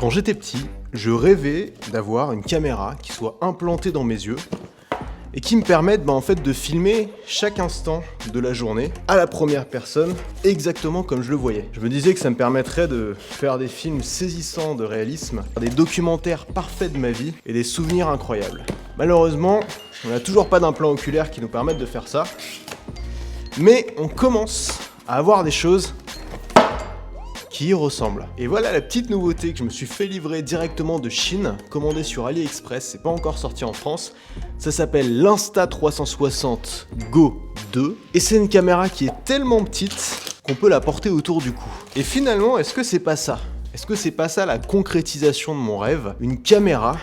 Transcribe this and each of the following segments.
Quand j'étais petit, je rêvais d'avoir une caméra qui soit implantée dans mes yeux et qui me permette en fait de filmer chaque instant de la journée à la première personne, exactement comme je le voyais. Je me disais que ça me permettrait de faire des films saisissants de réalisme, des documentaires parfaits de ma vie et des souvenirs incroyables. Malheureusement, on n'a toujours pas d'implant oculaire qui nous permette de faire ça, mais on commence à avoir des choses qui y ressemblent. Et voilà la petite nouveauté que je me suis fait livrer directement de Chine, commandée sur AliExpress, c'est pas encore sorti en France. Ça s'appelle l'Insta360 Go 2 et c'est une caméra qui est tellement petite qu'on peut la porter autour du cou. Et finalement, est-ce que c'est pas ça? Est-ce que c'est pas ça la concrétisation de mon rêve? Une caméra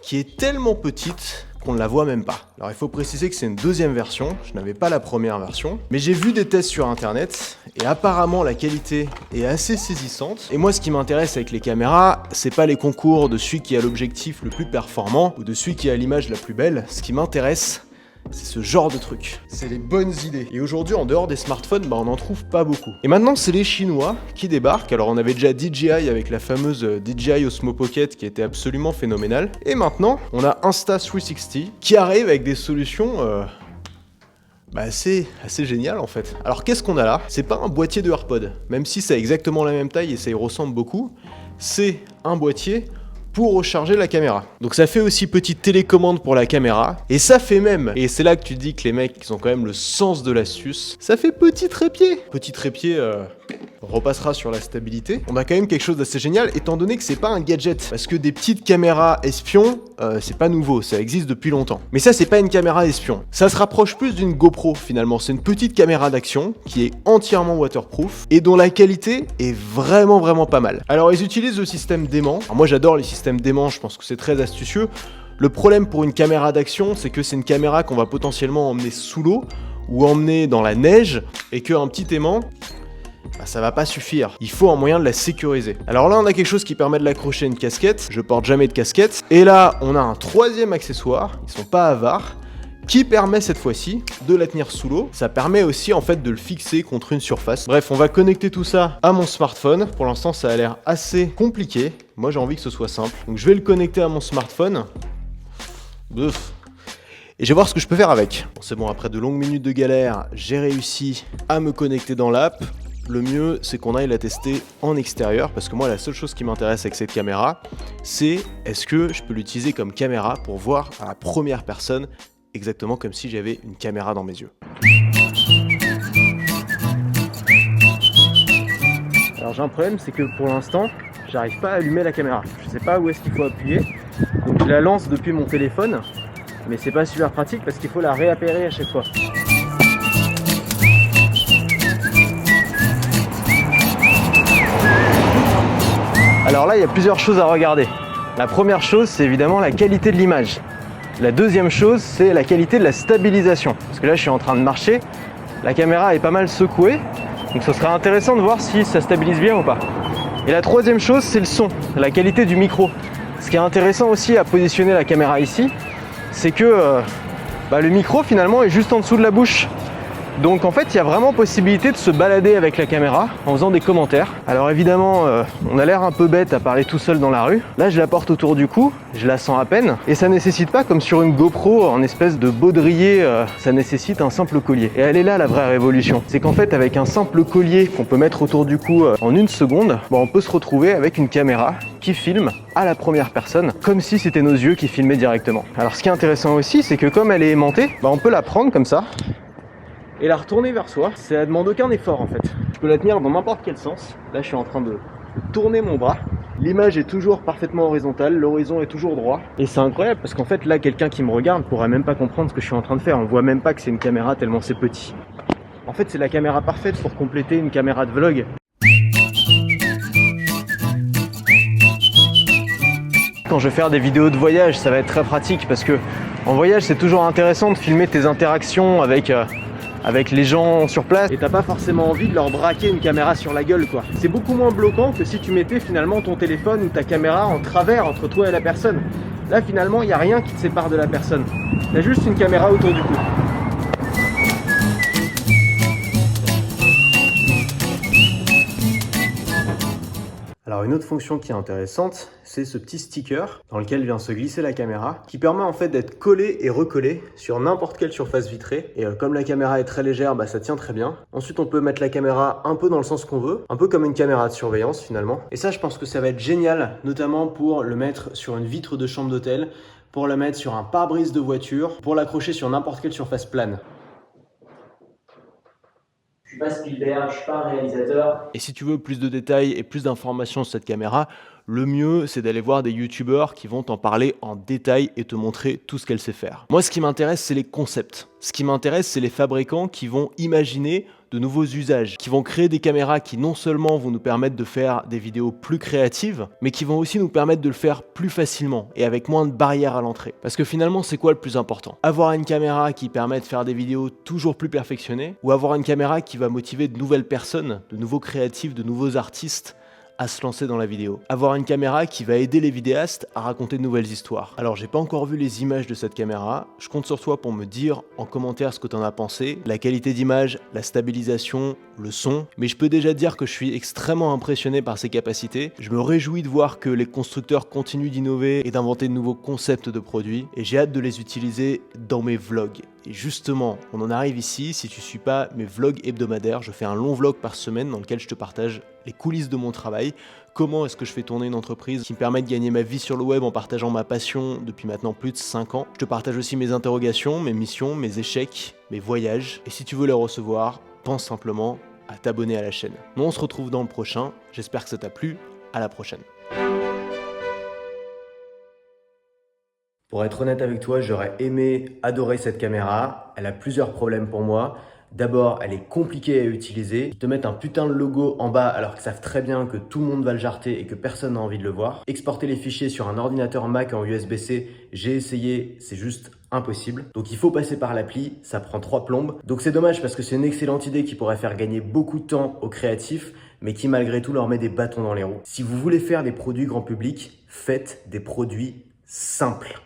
qui est tellement petite qu'on ne la voit même pas. Alors il faut préciser que c'est une deuxième version, je n'avais pas la première version, mais j'ai vu des tests sur internet et apparemment la qualité est assez saisissante. Et moi ce qui m'intéresse avec les caméras, c'est pas les concours de celui qui a l'objectif le plus performant ou de celui qui a l'image la plus belle. Ce qui m'intéresse, c'est ce genre de truc. C'est les bonnes idées. Et aujourd'hui, en dehors des smartphones, on n'en trouve pas beaucoup. Et maintenant, c'est les Chinois qui débarquent. Alors, on avait déjà DJI avec la fameuse DJI Osmo Pocket qui était absolument phénoménale. Et maintenant, on a Insta360 qui arrive avec des solutions assez génial en fait. Alors qu'est-ce qu'on a là? C'est pas un boîtier de AirPod, même si c'est exactement la même taille et ça y ressemble beaucoup. C'est un boîtier pour recharger la caméra. Donc ça fait aussi petite télécommande pour la caméra. Et ça fait même, et c'est là que tu te dis que les mecs ils ont quand même le sens de l'astuce, ça fait petit trépied. Petit trépied repassera sur la stabilité. On a quand même quelque chose d'assez génial étant donné que c'est pas un gadget. Parce que des petites caméras espions, c'est pas nouveau, ça existe depuis longtemps. Mais ça c'est pas une caméra espion. Ça se rapproche plus d'une GoPro finalement. C'est une petite caméra d'action qui est entièrement waterproof et dont la qualité est vraiment pas mal. Alors ils utilisent le système d'aimant. Alors, moi j'adore les systèmes d'aimant, je pense que c'est très astucieux. Le problème pour une caméra d'action, c'est que c'est une caméra qu'on va potentiellement emmener sous l'eau ou emmener dans la neige et qu'un petit aimant, ça va pas suffire. Il faut un moyen de la sécuriser. Alors là, on a quelque chose qui permet de l'accrocher à une casquette. Je porte jamais de casquette. Et là, on a un troisième accessoire. Ils sont pas avares. Qui permet cette fois-ci de la tenir sous l'eau. Ça permet aussi en fait de le fixer contre une surface. Bref, on va connecter tout ça à mon smartphone. Pour l'instant, ça a l'air assez compliqué. Moi, j'ai envie que ce soit simple. Donc, je vais le connecter à mon smartphone. Et je vais voir ce que je peux faire avec. Bon, c'est bon, après de longues minutes de galère, j'ai réussi à me connecter dans l'app. Le mieux, c'est qu'on aille la tester en extérieur, parce que moi, la seule chose qui m'intéresse avec cette caméra, c'est est-ce que je peux l'utiliser comme caméra pour voir à la première personne, exactement comme si j'avais une caméra dans mes yeux. Alors j'ai un problème, c'est que pour l'instant, j'arrive pas à allumer la caméra. Je sais pas où est-ce qu'il faut appuyer, donc je la lance depuis mon téléphone, mais c'est pas super pratique parce qu'il faut la réappairer à chaque fois. Alors là, il y a plusieurs choses à regarder. La première chose, c'est évidemment la qualité de l'image. La deuxième chose, c'est la qualité de la stabilisation. Parce que là, je suis en train de marcher, la caméra est pas mal secouée, donc ce serait intéressant de voir si ça stabilise bien ou pas. Et la troisième chose, c'est le son, la qualité du micro. Ce qui est intéressant aussi à positionner la caméra ici, c'est que le micro finalement est juste en dessous de la bouche. Donc en fait, il y a vraiment possibilité de se balader avec la caméra en faisant des commentaires. Alors évidemment, on a l'air un peu bête à parler tout seul dans la rue. Là, je la porte autour du cou, je la sens à peine. Et ça nécessite pas, comme sur une GoPro, en espèce de baudrier, ça nécessite un simple collier. Et elle est là la vraie révolution. C'est qu'en fait, avec un simple collier qu'on peut mettre autour du cou en une seconde, on peut se retrouver avec une caméra qui filme à la première personne, comme si c'était nos yeux qui filmaient directement. Alors ce qui est intéressant aussi, c'est que comme elle est aimantée, on peut la prendre comme ça, et la retourner vers soi. Ça demande aucun effort en fait. Je peux la tenir dans n'importe quel sens. Là je suis en train de tourner mon bras. L'image est toujours parfaitement horizontale, l'horizon est toujours droit. Et c'est incroyable parce qu'en fait là quelqu'un qui me regarde pourra même pas comprendre ce que je suis en train de faire. On voit même pas que c'est une caméra tellement c'est petit. En fait c'est la caméra parfaite pour compléter une caméra de vlog. Quand je vais faire des vidéos de voyage, ça va être très pratique parce que en voyage c'est toujours intéressant de filmer tes interactions avec les gens sur place et t'as pas forcément envie de leur braquer une caméra sur la gueule quoi. C'est beaucoup moins bloquant que si tu mettais finalement ton téléphone ou ta caméra en travers entre toi et la personne. Là finalement il n'y a rien qui te sépare de la personne. Il y a juste une caméra autour du cou. Alors une autre fonction qui est intéressante, c'est ce petit sticker dans lequel vient se glisser la caméra, qui permet en fait d'être collé et recollé sur n'importe quelle surface vitrée. Et comme la caméra est très légère, ça tient très bien. Ensuite, on peut mettre la caméra un peu dans le sens qu'on veut, un peu comme une caméra de surveillance finalement. Et ça, je pense que ça va être génial, notamment pour le mettre sur une vitre de chambre d'hôtel, pour le mettre sur un pare-brise de voiture, pour l'accrocher sur n'importe quelle surface plane. Je suis pas Spielberg, je suis pas un réalisateur. Et si tu veux plus de détails et plus d'informations sur cette caméra, le mieux c'est d'aller voir des youtubeurs qui vont t'en parler en détail et te montrer tout ce qu'elle sait faire. Moi, ce qui m'intéresse, c'est les concepts. Ce qui m'intéresse, c'est les fabricants qui vont imaginer de nouveaux usages, qui vont créer des caméras qui non seulement vont nous permettre de faire des vidéos plus créatives, mais qui vont aussi nous permettre de le faire plus facilement et avec moins de barrières à l'entrée. Parce que finalement, c'est quoi le plus important? Avoir une caméra qui permet de faire des vidéos toujours plus perfectionnées, ou avoir une caméra qui va motiver de nouvelles personnes, de nouveaux créatifs, de nouveaux artistes à se lancer dans la vidéo. Avoir une caméra qui va aider les vidéastes à raconter de nouvelles histoires. Alors, j'ai pas encore vu les images de cette caméra, je compte sur toi pour me dire en commentaire ce que t'en as pensé, la qualité d'image, la stabilisation, le son, mais je peux déjà dire que je suis extrêmement impressionné par ses capacités. Je me réjouis de voir que les constructeurs continuent d'innover et d'inventer de nouveaux concepts de produits, et j'ai hâte de les utiliser dans mes vlogs. Et justement, on en arrive ici, si tu suis pas mes vlogs hebdomadaires, je fais un long vlog par semaine dans lequel je te partage les coulisses de mon travail, comment est-ce que je fais tourner une entreprise qui me permet de gagner ma vie sur le web en partageant ma passion depuis maintenant plus de 5 ans. Je te partage aussi mes interrogations, mes missions, mes échecs, mes voyages. Et si tu veux les recevoir, pense simplement à t'abonner à la chaîne. Nous, on se retrouve dans le prochain. J'espère que ça t'a plu. À la prochaine. Pour être honnête avec toi, j'aurais aimé adorer cette caméra. Elle a plusieurs problèmes pour moi. D'abord, elle est compliquée à utiliser. Ils te mettent un putain de logo en bas alors qu'ils savent très bien que tout le monde va le jarter et que personne n'a envie de le voir. Exporter les fichiers sur un ordinateur Mac en USB-C, j'ai essayé, c'est juste impossible. Donc il faut passer par l'appli, ça prend 3 plombes. Donc c'est dommage parce que c'est une excellente idée qui pourrait faire gagner beaucoup de temps aux créatifs, mais qui malgré tout leur met des bâtons dans les roues. Si vous voulez faire des produits grand public, faites des produits simples.